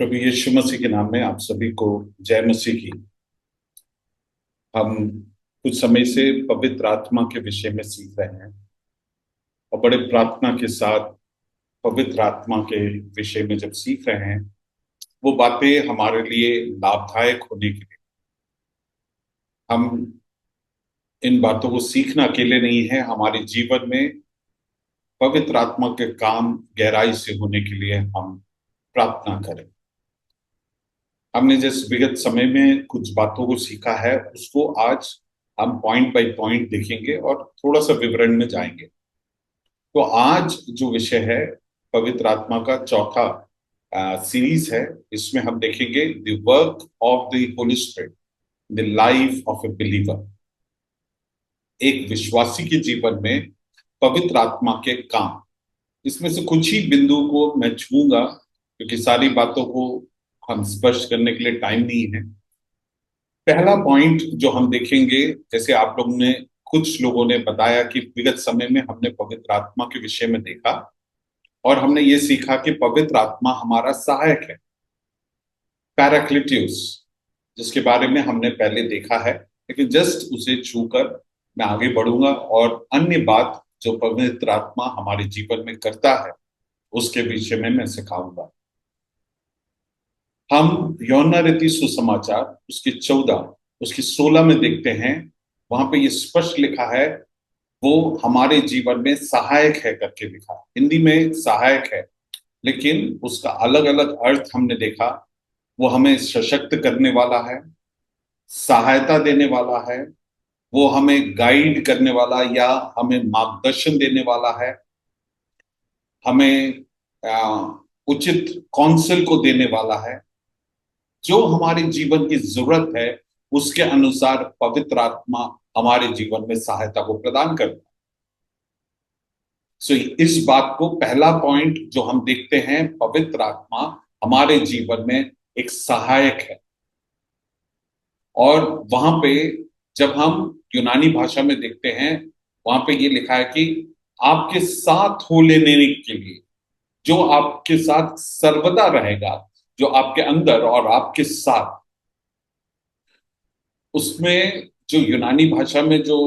प्रभु यीशु मसीह के नाम में आप सभी को जय मसीह की। हम कुछ समय से पवित्र आत्मा के विषय में सीख रहे हैं और बड़े प्रार्थना के साथ पवित्र आत्मा के विषय में जब सीख रहे हैं, वो बातें हमारे लिए लाभदायक होने के लिए हम इन बातों को सीखना अकेले नहीं है, हमारे जीवन में पवित्र आत्मा के काम गहराई से होने के लिए हम प्रार्थना करें। हमने जिस विगत समय में कुछ बातों को सीखा है, उसको आज हम पॉइंट बाय पॉइंट देखेंगे और थोड़ा सा विवरण में जाएंगे। तो आज जो विषय है, पवित्र आत्मा का चौथा सीरीज है। इसमें हम देखेंगे the work of the holy spirit, the life of A believer. एक विश्वासी के जीवन में पवित्र आत्मा के काम, इसमें से कुछ ही बिंदु को मैं छूंगा क्योंकि सारी बातों को हम स्पष्ट करने के लिए टाइम नहीं है। पहला पॉइंट जो हम देखेंगे, जैसे आप लोगों ने कुछ लोगों ने बताया कि विगत समय में हमने पवित्र आत्मा के विषय में देखा और हमने ये सीखा कि पवित्र आत्मा हमारा सहायक है, पैराक्लिटियस, जिसके बारे में हमने पहले देखा है। लेकिन जस्ट उसे छूकर मैं आगे बढ़ूंगा और अन्य बात जो पवित्र आत्मा हमारे जीवन में करता है उसके विषय में मैं सिखाऊंगा। हम यूहन्ना रीति सुसमाचार उसकी 14 उसकी 16 में देखते हैं, वहां पे ये स्पष्ट लिखा है, वो हमारे जीवन में सहायक है करके लिखा है। हिंदी में सहायक है, लेकिन उसका अलग अलग अर्थ हमने देखा। वो हमें सशक्त करने वाला है, सहायता देने वाला है, वो हमें गाइड करने वाला या हमें मार्गदर्शन देने वाला है, हमें उचित काउंसिल को देने वाला है। जो हमारे जीवन की जरूरत है उसके अनुसार पवित्र आत्मा हमारे जीवन में सहायता को प्रदान करता है। सो इस बात को पहला पॉइंट जो हम देखते हैं, पवित्र आत्मा हमारे जीवन में एक सहायक है। और वहां पे जब हम यूनानी भाषा में देखते हैं, वहां पे ये लिखा है कि आपके साथ हो लेने के लिए, जो आपके साथ सर्वदा रहेगा, जो आपके अंदर और आपके साथ। उसमें जो यूनानी भाषा में जो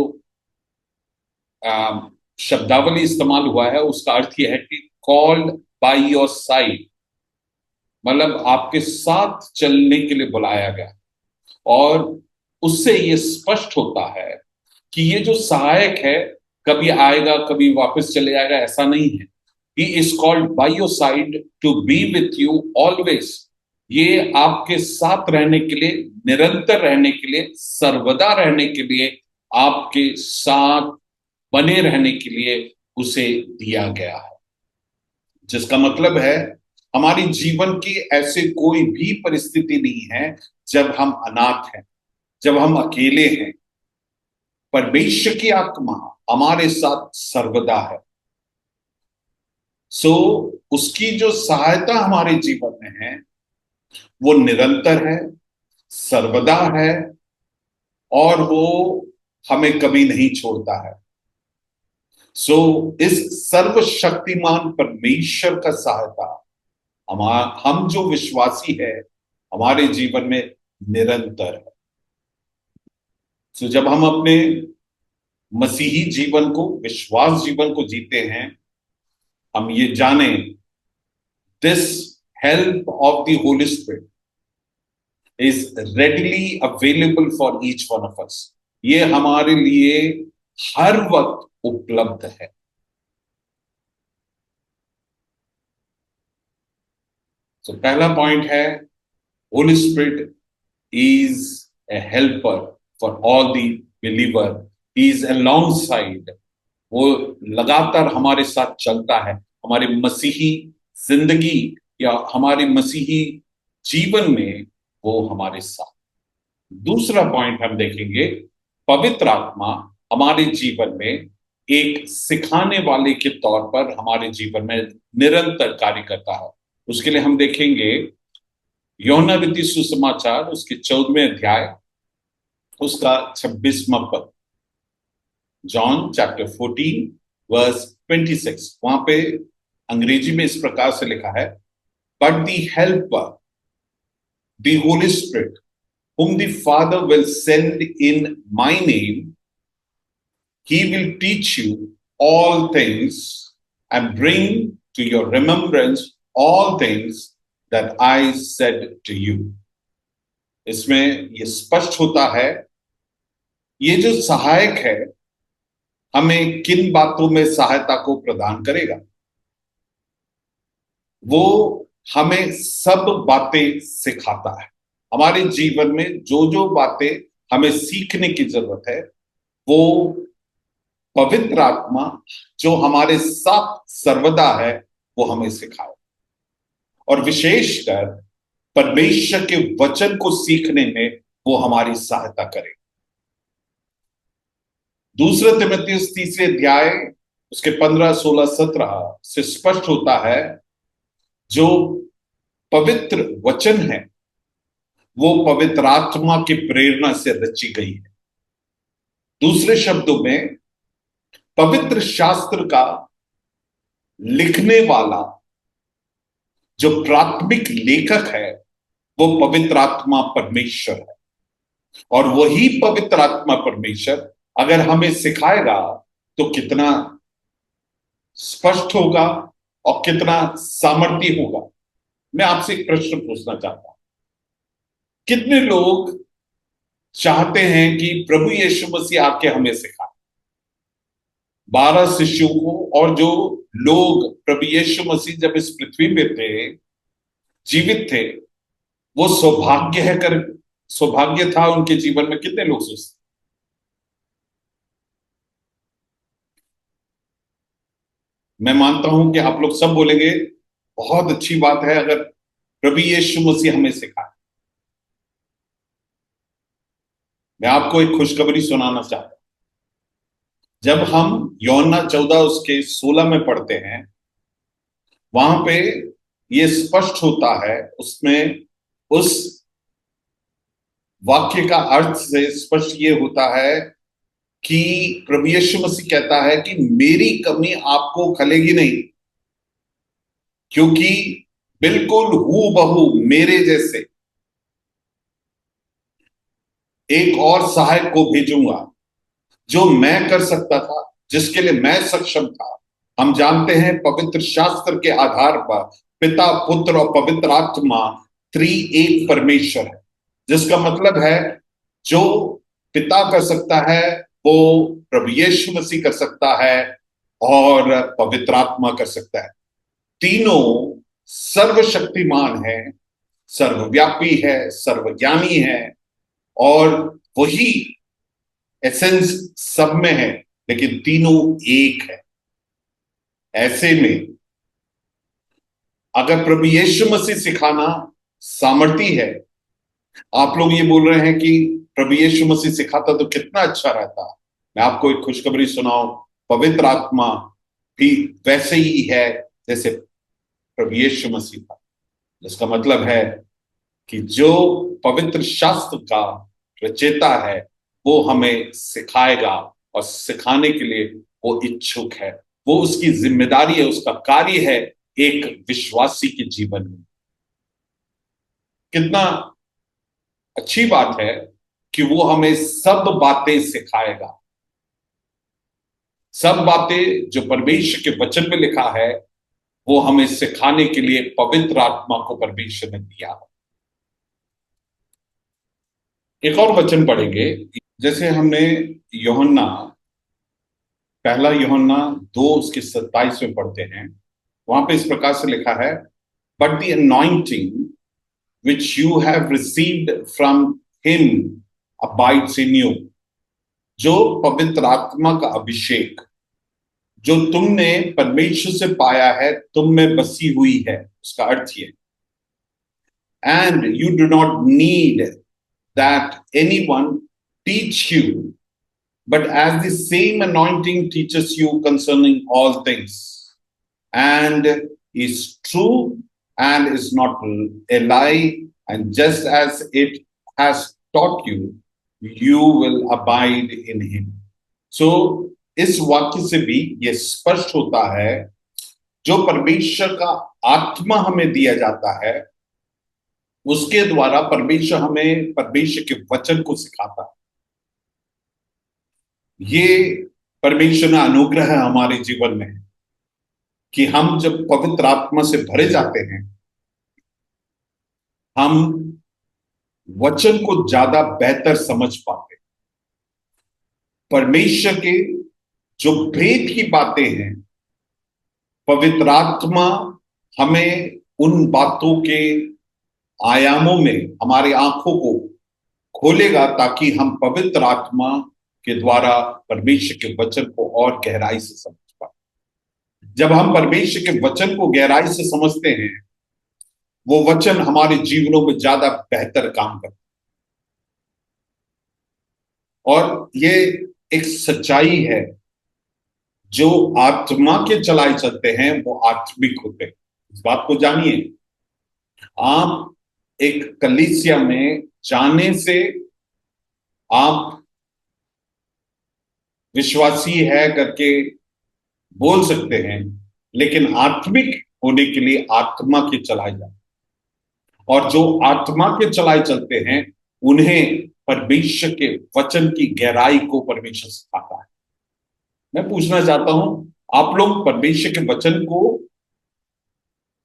शब्दावली इस्तेमाल हुआ है, उसका अर्थ यह है कि कॉल्ड बाय योर साइड, मतलब आपके साथ चलने के लिए बुलाया गया। और उससे ये स्पष्ट होता है कि ये जो सहायक है, कभी आएगा कभी वापस चले जाएगा, ऐसा नहीं है। He is called by your side to be with you always. ये आपके साथ रहने के लिए, निरंतर रहने के लिए, सर्वदा रहने के लिए, आपके साथ बने रहने के लिए उसे दिया गया है। जिसका मतलब है, हमारी जीवन की ऐसे कोई भी परिस्थिति नहीं है जब हम अनाथ हैं, जब हम अकेले हैं। परमेश्वर की आत्मा हमारे साथ सर्वदा है। सो उसकी जो सहायता हमारे जीवन में है वो निरंतर है, सर्वदा है, और वो हमें कभी नहीं छोड़ता है। सो इस सर्वशक्तिमान परमेश्वर का सहायता हम जो विश्वासी है हमारे जीवन में निरंतर है। सो जब हम अपने मसीही जीवन को, विश्वास जीवन को जीते हैं, हम ये जाने this help of the holy spirit is readily available for each one of us. ये हमारे लिए हर वक्त उपलब्ध है। तो पहला पॉइंट है, Holi spirit is a helper for all the believer. He is alongside. वो लगातार हमारे साथ चलता है, हमारी मसीही जिंदगी या हमारे मसीही जीवन में वो हमारे साथ। दूसरा पॉइंट हम देखेंगे, पवित्र आत्मा हमारे जीवन में एक सिखाने वाले के तौर पर हमारे जीवन में निरंतर कार्य करता है। उसके लिए हम देखेंगे यूहन्ना रीति सुसमाचार उसके 14वें अध्याय उसका 26वां पद, जॉन चैप्टर 14 वर्स 26। वहां पे अंग्रेजी में इस प्रकार से लिखा है, but the helper the Holy Spirit, whom the Father will send in my name. He will teach you all things and bring to your remembrance all things that I said to you. इसमें ये स्पष्ट होता है, ये जो सहायक है हमें किन बातों में सहायता को प्रदान करेगा। वो हमें सब बातें सिखाता है। हमारे जीवन में जो जो बातें हमें सीखने की जरूरत है, वो पवित्र आत्मा जो हमारे साथ सर्वदा है, वो हमें सिखाए। और विशेषकर परमेश्वर के वचन को सीखने में वो हमारी सहायता करे। दूसरा तिमुथियुस 3 अध्याय उसके 15, 16, 17 से स्पष्ट होता है, जो पवित्र वचन है वो पवित्र आत्मा की प्रेरणा से रची गई है। दूसरे शब्दों में, पवित्र शास्त्र का लिखने वाला जो प्राथमिक लेखक है, वो पवित्र आत्मा परमेश्वर है। और वही पवित्र आत्मा परमेश्वर अगर हमें सिखाएगा तो कितना स्पष्ट होगा और कितना सामर्थ्य होगा। मैं आपसे एक प्रश्न पूछना चाहता हूं, कितने लोग चाहते हैं कि प्रभु यीशु मसीह आके हमें सिखाए? 12 शिष्यों को, और जो लोग प्रभु यीशु मसीह जब इस पृथ्वी पे थे, जीवित थे, वो सौभाग्य था उनके जीवन में। कितने लोग सोचते? मैं मानता हूं कि आप लोग सब बोलेंगे बहुत अच्छी बात है अगर प्रभु यीशु मसीह हमें सिखाए। मैं आपको एक खुशखबरी सुनाना चाहता हूं। जब हम यूहन्ना 14 उसके 16 में पढ़ते हैं, वहां पे ये स्पष्ट होता है, उसमें उस वाक्य का अर्थ से स्पष्ट ये होता है कि प्रभु यीशु मसीह कहता है कि मेरी कमी आपको खलेगी नहीं, क्योंकि बिल्कुल हूबहू मेरे जैसे एक और सहायक को भेजूंगा, जो मैं कर सकता था, जिसके लिए मैं सक्षम था। हम जानते हैं पवित्र शास्त्र के आधार पर पिता, पुत्र और पवित्र आत्मा त्रिएक परमेश्वर है, जिसका मतलब है जो पिता कर सकता है वो प्रभु यीशु मसीह कर सकता है और पवित्र आत्मा कर सकता है। तीनों सर्वशक्तिमान है, सर्वव्यापी है, सर्वज्ञानी है, और वही एसेंस सब में है, लेकिन तीनों एक है। ऐसे में अगर प्रभु यीशु मसीह सिखाना सामर्थ्य है, आप लोग ये बोल रहे हैं कि प्रभु यीशु मसीह सिखाता तो कितना अच्छा रहता। मैं आपको एक खुशखबरी सुनाऊं, पवित्र आत्मा भी वैसे ही है जैसे प्रभु यीशु मसीह था। जिसका मतलब है कि जो पवित्र शास्त्र का रचयिता है वो हमें सिखाएगा, और सिखाने के लिए वो इच्छुक है। वो उसकी जिम्मेदारी है, उसका कार्य है एक विश्वासी के जीवन में। कितना अच्छी बात है कि वो हमें सब बातें सिखाएगा। सब बातें जो परमेश्वर के वचन में लिखा है वो हमें सिखाने के लिए पवित्र आत्मा को परमेश्वर ने दिया। एक और वचन पढ़ेंगे, जैसे हमने यूहन्ना, पहला यूहन्ना 2 उसके 27 में पढ़ते हैं। वहां पे इस प्रकार से लिखा है, but the anointing which you have received from him abides in you। जो पवित्र आत्मा का अभिषेक जो तुमने परमेश्वर से पाया है, तुम में बसी हुई है। उसका अर्थ ये, and you do not need that anyone teach you, but as the same anointing teaches you concerning all things, and is true and is not a lie, and just as it has taught you, you will abide in him। So इस वाक्य से भी ये स्पष्ट होता है, जो परमेश्वर का आत्मा हमें दिया जाता है उसके द्वारा परमेश्वर हमें परमेश्वर के वचन को सिखाता है। ये परमेश्वर का अनुग्रह है हमारे जीवन में कि हम जब पवित्र आत्मा से भरे जाते हैं, हम वचन को ज्यादा बेहतर समझ पाते हैं। परमेश्वर के जो भेद की बातें हैं, पवित्र आत्मा हमें उन बातों के आयामों में हमारी आंखों को खोलेगा, ताकि हम पवित्र आत्मा के द्वारा परमेश्वर के वचन को और गहराई से समझ पाए। जब हम परमेश्वर के वचन को गहराई से समझते हैं, वो वचन हमारे जीवनों में ज्यादा बेहतर काम करता है। और ये एक सच्चाई है, जो आत्मा के चलाए चलते हैं वो आत्मिक होते हैं। इस बात को जानिए। आप एक कलीसिया में जाने से आप विश्वासी है करके बोल सकते हैं, लेकिन आत्मिक होने के लिए आत्मा के चलाए जाते, और जो आत्मा के चलाए चलते हैं उन्हें परमेश्वर के वचन की गहराई को परमेश्वर सिखाता है। मैं पूछना चाहता हूं, आप लोग परमेश्वर के वचन को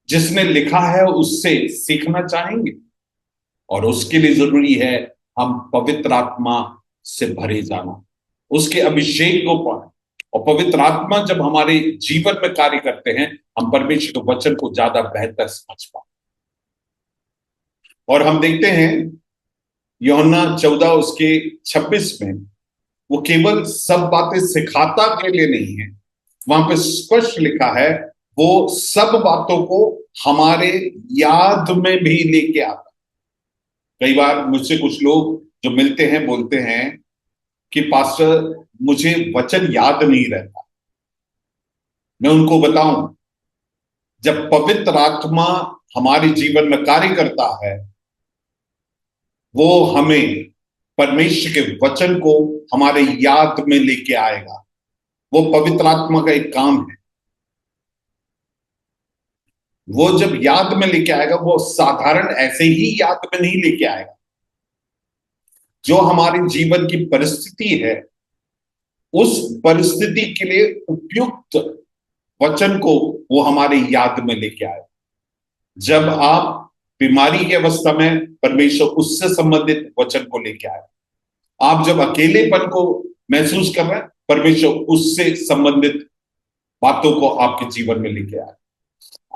जिसने लिखा है उससे सीखना चाहेंगे? और उसके लिए जरूरी है हम पवित्र आत्मा से भरे जाना, उसके अभिषेक को पाए। और पवित्र आत्मा जब हमारे जीवन में कार्य करते हैं, हम परमेश्वर के वचन को ज्यादा बेहतर समझ पाते। और हम देखते हैं यूहन्ना 14 उसके 26 में, वो केवल सब बातें सिखाता के लिए नहीं है, वहां पे स्पष्ट लिखा है वो सब बातों को हमारे याद में भी लेके आता। कई बार मुझसे कुछ लोग जो मिलते हैं बोलते हैं कि पास्टर मुझे वचन याद नहीं रहता। मैं उनको बताऊं, जब पवित्र आत्मा हमारे जीवन में कार्य करता है, वो हमें परमेश्वर के वचन को हमारे याद में लेके आएगा। वो पवित्र आत्मा का एक काम है। वो जब याद में लेके आएगा, वो साधारण ऐसे ही याद में नहीं लेके आएगा। जो हमारे जीवन की परिस्थिति है, उस परिस्थिति के लिए उपयुक्त वचन को वो हमारे याद में लेके आएगा। जब आप बीमारी की अवस्था में, परमेश्वर उससे संबंधित वचन को लेके आए। आप जब अकेलेपन को महसूस कर रहे हैं, परमेश्वर उससे संबंधित बातों को आपके जीवन में लेके आए।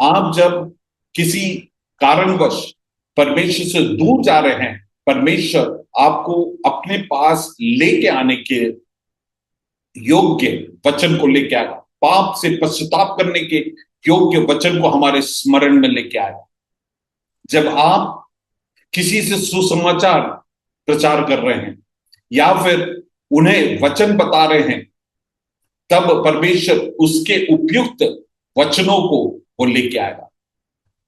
आप जब किसी कारणवश परमेश्वर से दूर जा रहे हैं, परमेश्वर आपको अपने पास लेके आने के योग्य वचन को लेके आएगा। पाप से पश्चाताप करने के योग्य वचन को हमारे स्मरण में लेके आएगा। जब आप किसी से सुसमाचार प्रचार कर रहे हैं या फिर उन्हें वचन बता रहे हैं, तब परमेश्वर उसके उपयुक्त वचनों को वो लेके आएगा।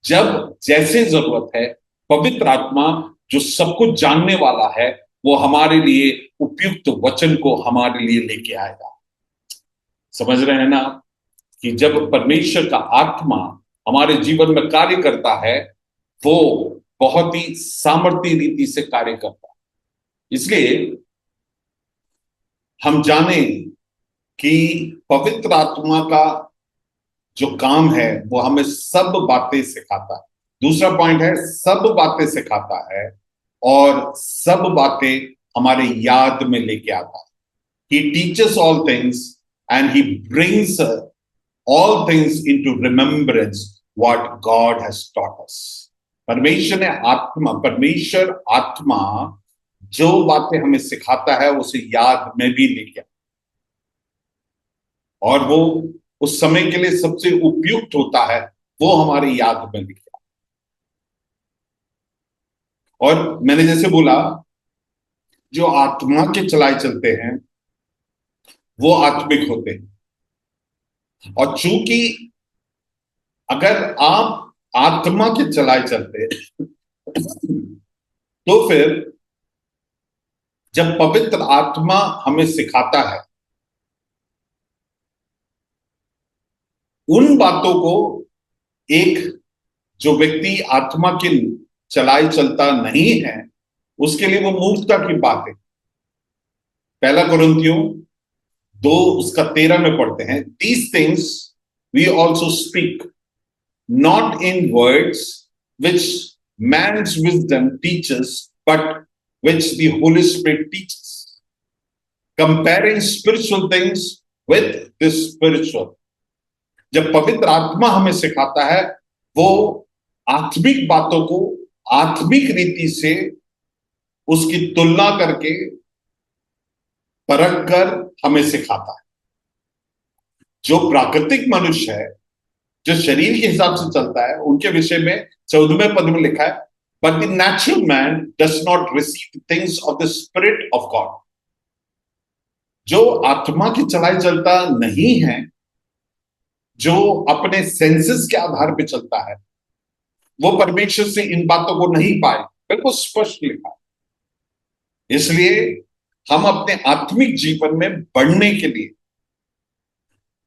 जब जैसे जरूरत है, पवित्र आत्मा जो सब कुछ जानने वाला है, वो हमारे लिए उपयुक्त वचन को हमारे लिए लेके आएगा। समझ रहे हैं ना, कि जब परमेश्वर का आत्मा हमारे जीवन में कार्य करता है, वो बहुत ही सामर्थ्य रीति से कार्य करता है। इसलिए हम जाने कि पवित्र आत्मा का जो काम है वो हमें सब बातें सिखाता है। दूसरा पॉइंट है, सब बातें सिखाता है और सब बातें हमारे याद में लेके आता है। He teaches all things and he brings all things into remembrance what God has taught us. परमेश्वर आत्मा जो बातें हमें सिखाता है उसे याद में भी लेके, और वो उस समय के लिए सबसे उपयुक्त होता है, वो हमारी याद में लेके। और मैंने जैसे बोला, जो आत्मा के चलाए चलते हैं वो आत्मिक होते हैं। और चूंकि अगर आप आत्मा के चलाए चलते तो फिर जब पवित्र आत्मा हमें सिखाता है, उन बातों को एक जो व्यक्ति आत्मा के चलाए चलता नहीं है, उसके लिए वो मूर्खता की बात है। पहला कुरिन्थियों 2:13 में पढ़ते हैं, these things we also speak, not in words which man's wisdom teachers, but which the holy spirit teachers, comparing spiritual things with the spiritual. जब पवित्र आत्मा हमें सिखाता है, वो आत्मिक बातों को आत्मिक रीति से उसकी तुलना करके परख कर हमें सिखाता है। जो प्राकृतिक मनुष्य है, जो शरीर के हिसाब से चलता है, उनके विषय में 14वें पद में लिखा है, but the natural man does not receive things of the spirit of God. जो आत्मा की चलाए चलता नहीं है, जो अपने सेंसेस के आधार पर चलता है, वो परमेश्वर से इन बातों को नहीं पाए। बिल्कुल स्पष्ट लिखा है। इसलिए हम अपने आत्मिक जीवन में बढ़ने के लिए,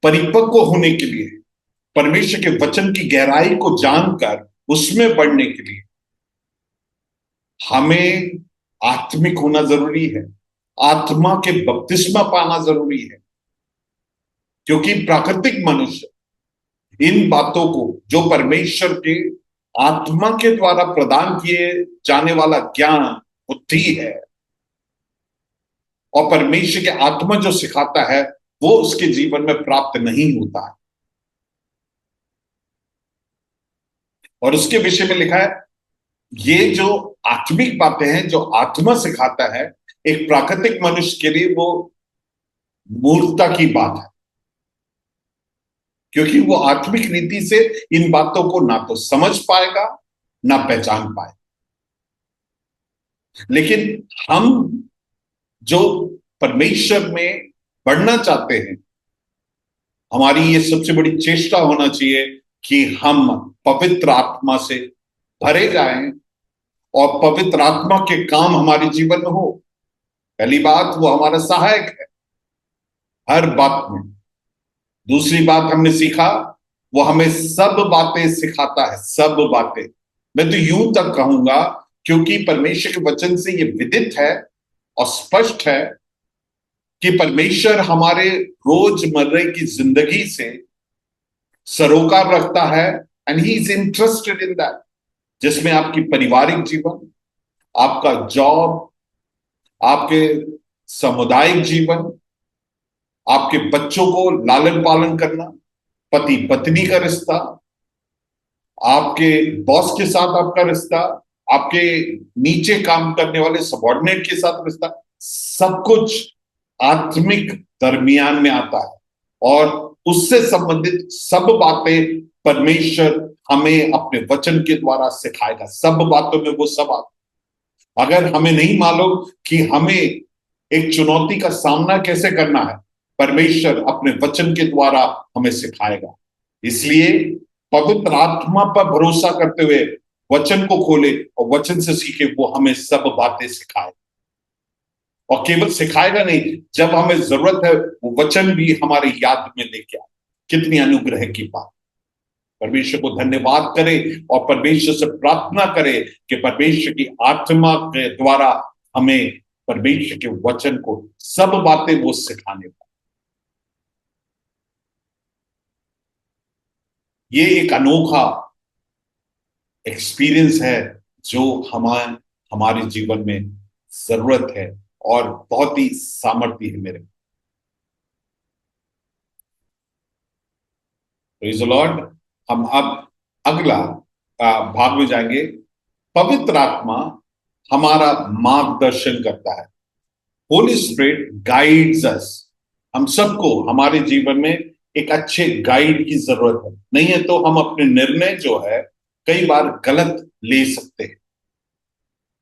परिपक्व होने के लिए, परमेश्वर के वचन की गहराई को जानकर उसमें बढ़ने के लिए हमें आत्मिक होना जरूरी है। आत्मा के बपतिस्मा पाना जरूरी है, क्योंकि प्राकृतिक मनुष्य इन बातों को, जो परमेश्वर के आत्मा के द्वारा प्रदान किए जाने वाला ज्ञान, बुद्धि है, और परमेश्वर के आत्मा जो सिखाता है, वो उसके जीवन में प्राप्त नहीं होता है। और उसके विषय में लिखा है, ये जो आत्मिक बातें हैं, जो आत्मा सिखाता है, एक प्राकृतिक मनुष्य के लिए वो मूर्खता की बात है, क्योंकि वो आत्मिक रीति से इन बातों को ना तो समझ पाएगा, ना पहचान पाए। लेकिन हम जो परमेश्वर में बढ़ना चाहते हैं, हमारी ये सबसे बड़ी चेष्टा होना चाहिए कि हम पवित्र आत्मा से भरे जाएं और पवित्र आत्मा के काम हमारे जीवन में हो। पहली बात, वो हमारा सहायक है हर बात में। दूसरी बात हमने सीखा, वो हमें सब बातें सिखाता है, सब बातें। मैं तो यूं तक कहूंगा, क्योंकि परमेश्वर के वचन से ये विदित है और स्पष्ट है कि परमेश्वर हमारे रोजमर्रा की जिंदगी से सरोकार रखता है, and he is interested in that, जिसमें आपकी पारिवारिक जीवन, आपका जॉब, आपके सामुदायिक जीवन, आपके बच्चों को लालन पालन करना, पति पत्नी का रिश्ता, आपके बॉस के साथ आपका रिश्ता, आपके नीचे काम करने वाले सबऑर्डिनेट के साथ रिश्ता, सब कुछ आत्मिक दरमियान में आता है। और उससे संबंधित सब बातें परमेश्वर हमें अपने वचन के द्वारा सिखाएगा। सब बातों में वो सब आता। अगर हमें नहीं मालूम कि हमें एक चुनौती का सामना कैसे करना है, परमेश्वर अपने वचन के द्वारा हमें सिखाएगा। इसलिए पवित्र आत्मा पर भरोसा करते हुए वचन को खोले और वचन से सीखे, वो हमें सब बातें सिखाए। और केवल सिखाएगा नहीं, जब हमें जरूरत है वो वचन भी हमारे याद में लेके आए। कितनी अनुग्रह की बात। परमेश्वर को धन्यवाद करें और परमेश्वर से प्रार्थना करें कि परमेश्वर की आत्मा के द्वारा हमें परमेश्वर के वचन को सब बातें वो सिखाने पाए। ये एक अनोखा एक्सपीरियंस है जो हमारे जीवन में जरूरत है और बहुत ही सामर्थ्य है मेरे। Praise the Lord. हम अब अगला भाग में जाएंगे। पवित्र आत्मा हमारा मार्गदर्शन करता है। होली स्पिरिट गाइड्स अस। हम सबको हमारे जीवन में एक अच्छे गाइड की जरूरत है, नहीं है तो हम अपने निर्णय जो है कई बार गलत ले सकते हैं।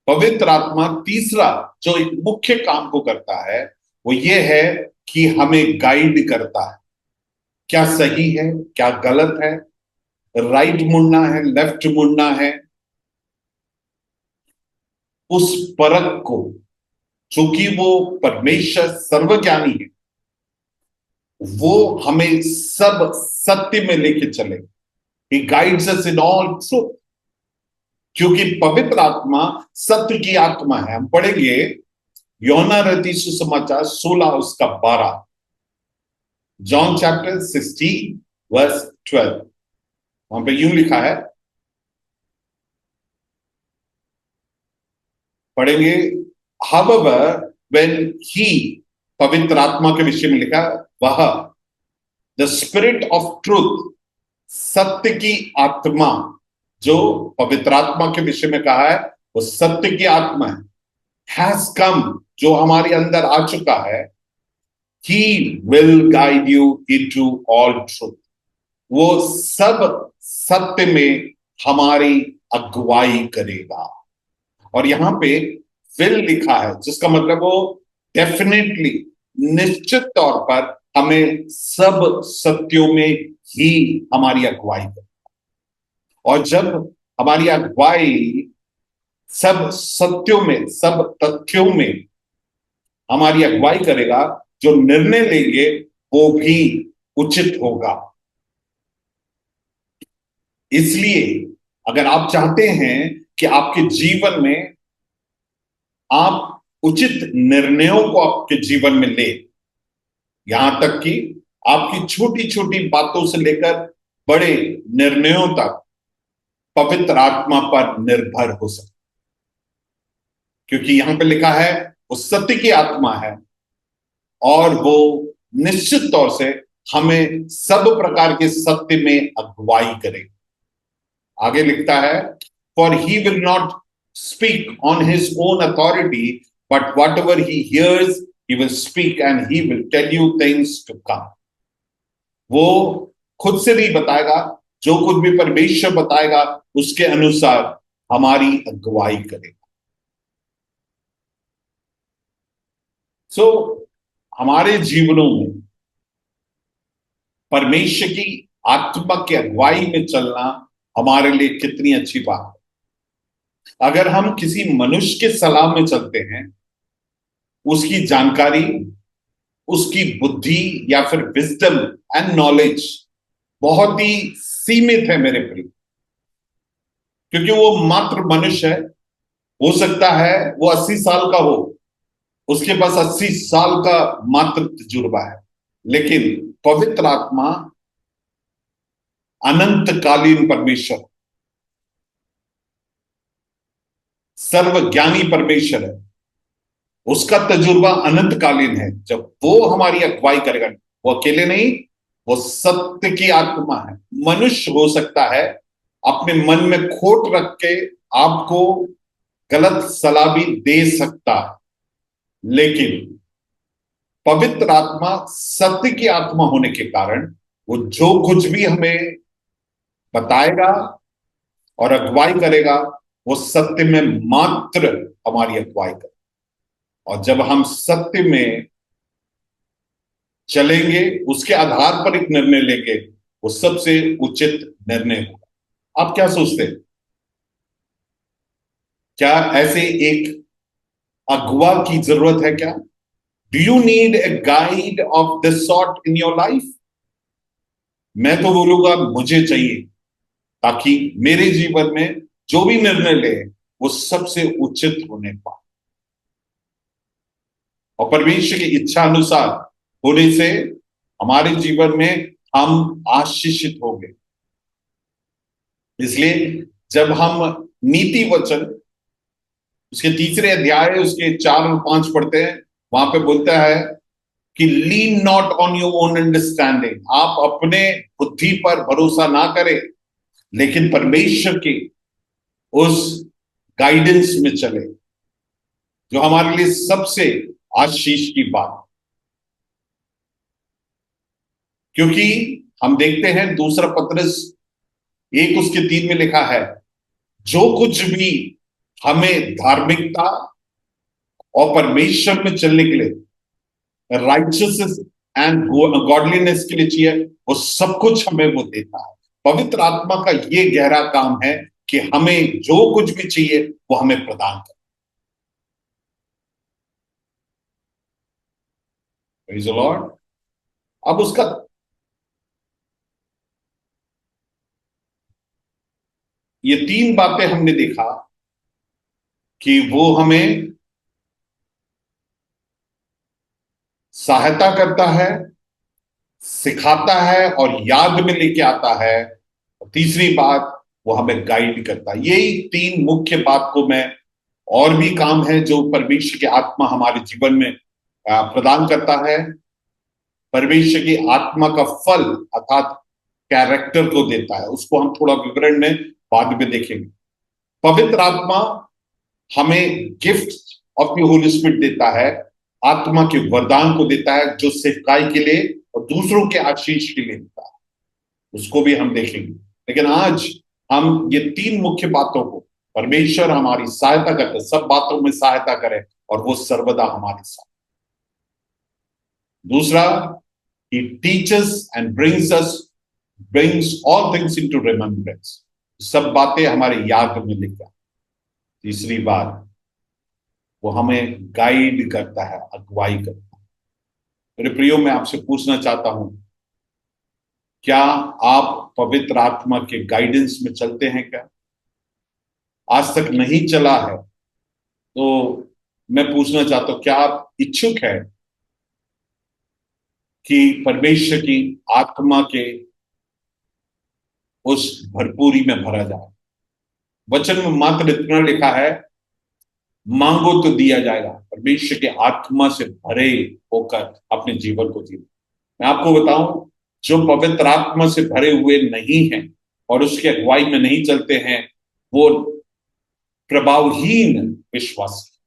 पवित्र आत्मा तीसरा जो एक मुख्य काम को करता है, वो ये है कि हमें गाइड करता है। क्या सही है, क्या गलत है, राइट मुड़ना है, लेफ्ट मुड़ना है, उस परख को, चूंकि वो परमेश्वर सर्वज्ञानी है, वो हमें सब सत्य में लेके चले। He guides us in all truth. क्योंकि पवित्र आत्मा सत्य की आत्मा है। हम पढ़ेंगे योना रति सुसमाचार 16 उसका 12, जॉन चैप्टर 16 वर्स 12। वहां पे यूं लिखा है, पढ़ेंगे। हाउएवर व्हेन ही, पवित्र आत्मा के विषय में लिखा, वह द स्पिरिट ऑफ ट्रूथ, सत्य की आत्मा, जो पवित्र आत्मा के विषय में कहा है वो सत्य की आत्मा है, हैज कम, जो हमारे अंदर आ चुका है, he will guide you into all truth, वो सब सत्य में हमारी अगुवाई करेगा। और यहां पे विल लिखा है, जिसका मतलब वो डेफिनेटली, निश्चित तौर पर हमें सब सत्यों में ही हमारी अगुवाई करेगा। और जब हमारी अगुवाई सब सत्यों में, सब तथ्यों में हमारी अगुवाई करेगा, जो निर्णय लेंगे वो भी उचित होगा। इसलिए अगर आप चाहते हैं कि आपके जीवन में आप उचित निर्णयों को आपके जीवन में ले, यहां तक कि आपकी छोटी छोटी बातों से लेकर बड़े निर्णयों तक पवित्र आत्मा पर निर्भर हो सकते, क्योंकि यहां पे लिखा है वो सत्य की आत्मा है और वो निश्चित तौर से हमें सब प्रकार के सत्य में अगुवाई करेगी। आगे लिखता है, for he will not speak on his own authority, but whatever he hears he will speak and he will tell you things to come. वो खुद से नहीं बताएगा, जो कुछ भी परमेश्वर बताएगा उसके अनुसार हमारी अगुवाई करेगा। सो हमारे जीवनों में परमेश्वर की आत्मा की अगुवाई में चलना हमारे लिए कितनी अच्छी बात है। अगर हम किसी मनुष्य के सलाह में चलते हैं, उसकी जानकारी, उसकी बुद्धि या फिर विजडम एंड नॉलेज बहुत ही सीमित है मेरे प्रिय, क्योंकि वो मात्र मनुष्य है। हो सकता है वो 80 साल का हो, उसके पास 80 साल का मात्र तजुर्बा है, लेकिन पवित्र आत्मा अनंतकालीन परमेश्वर, सर्वज्ञानी परमेश्वर है, उसका तजुर्बा अनंतकालीन है। जब वो हमारी अगुवाई करेगा, वो अकेले नहीं, वो सत्य की आत्मा है। मनुष्य हो सकता है अपने मन में खोट रख के आपको गलत सलाह भी दे सकता है, लेकिन पवित्र आत्मा सत्य की आत्मा होने के कारण वो जो कुछ भी हमें बताएगा और अगुवाई करेगा, वो सत्य में मात्र हमारी अगुवाई करेगा। और जब हम सत्य में चलेंगे, उसके आधार पर एक निर्णय लेंगे, वो सबसे उचित निर्णय होगा। आप क्या सोचते हैं? क्या ऐसे एक अगुवा की जरूरत है क्या? Do you need a guide of this sort in your life? मैं तो बोलूंगा मुझे चाहिए, ताकि मेरे जीवन में जो भी निर्णय ले वो सबसे उचित होने पाए और परमेश्वर की इच्छा अनुसार होने से हमारे जीवन में हम आशीषित होंगे। इसलिए जब हम नीति वचन उसके तीसरे अध्याय उसके 4 और 5 पढ़ते हैं, वहां पे बोलता है कि lean not on your own understanding, आप अपने बुद्धि पर भरोसा ना करें, लेकिन परमेश्वर के उस गाइडेंस में चले, जो हमारे लिए सबसे आशीष की बात। क्योंकि हम देखते हैं दूसरा पत्रस 1 उसके 3 में लिखा है, जो कुछ भी हमें धार्मिकता और परमेश्वर में चलने के लिए, राइचसनेस एंड गॉडलीनेस के लिए चाहिए, वो सब कुछ हमें वो देता है। पवित्र आत्मा का ये गहरा काम है कि हमें जो कुछ भी चाहिए वो हमें प्रदान करे। Praise the Lord. अब उसका ये तीन बातें हमने देखा कि वो हमें सहायता करता है, सिखाता है और याद में लेके आता है। और तीसरी बात, वो हमें गाइड करता है। यही तीन मुख्य बात को मैं, और भी काम है जो परमेश्वर की आत्मा हमारे जीवन में प्रदान करता है। परमेश्वर की आत्मा का फल अर्थात कैरेक्टर को देता है, उसको हम थोड़ा विवरण में बाद में देखेंगे। पवित्र आत्मा हमें gift of the holy spirit देता है, आत्मा के वरदान को देता है जो सेवकाई के लिए और दूसरों के आशीष के लिए देता है, उसको भी हम देखेंगे। लेकिन आज हम ये तीन मुख्य बातों को, परमेश्वर हमारी सहायता करते, सब बातों में सहायता करे और वो सर्वदा हमारे साथ। दूसरा, he teaches and brings all things into remembrance, सब बातें हमारे याद में लेकर। तीसरी बात, वो हमें गाइड करता है, अगुवाई करता है। मेरे प्रियो, मैं आपसे पूछना चाहता हूं, क्या आप पवित्र आत्मा के गाइडेंस में चलते हैं? क्या आज तक नहीं चला है तो मैं पूछना चाहता हूं, क्या आप इच्छुक है कि परमेश्वर की आत्मा के उस भरपूरी में भरा जाए? वचन में मात्र इतना लिखा है, मांगो तो दिया जाएगा। परमेश्वर के आत्मा से भरे होकर अपने जीवन को जीना। मैं आपको बताऊं, जो पवित्र आत्मा से भरे हुए नहीं हैं और उसकी अगुवाई में नहीं चलते हैं, वो प्रभावहीन विश्वास,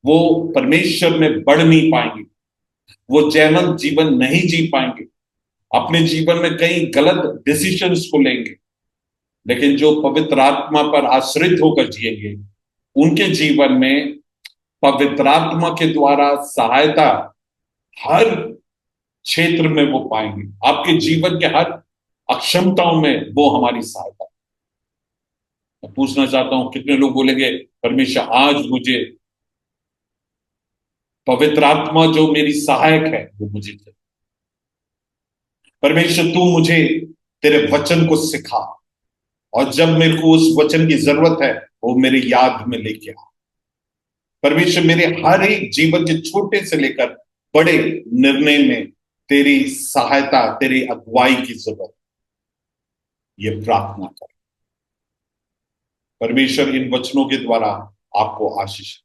वो परमेश्वर में बढ़ नहीं पाएंगे, वो जयवंत जीवन नहीं जी पाएंगे, अपने जीवन में कई गलत डिसीजंस को लेंगे। लेकिन जो पवित्र आत्मा पर आश्रित होकर जिएंगे, उनके जीवन में पवित्र आत्मा के द्वारा सहायता हर क्षेत्र में वो पाएंगे। आपके जीवन के हर अक्षमताओं में वो हमारी सहायता। मैं पूछना चाहता हूं, कितने लोग बोलेंगे, परमेश्वर आज मुझे पवित्र आत्मा जो मेरी सहायक है वो मुझे दे। परमेश्वर तू मुझे तेरे वचन को सिखा, और जब मेरे को उस वचन की जरूरत है वो मेरे याद में लेके आ। परमेश्वर मेरे हर एक जीवन के छोटे से लेकर बड़े निर्णय में तेरी सहायता, तेरी अगुवाई की जरूरत। ये प्रार्थना कर। परमेश्वर इन वचनों के द्वारा आपको आशीष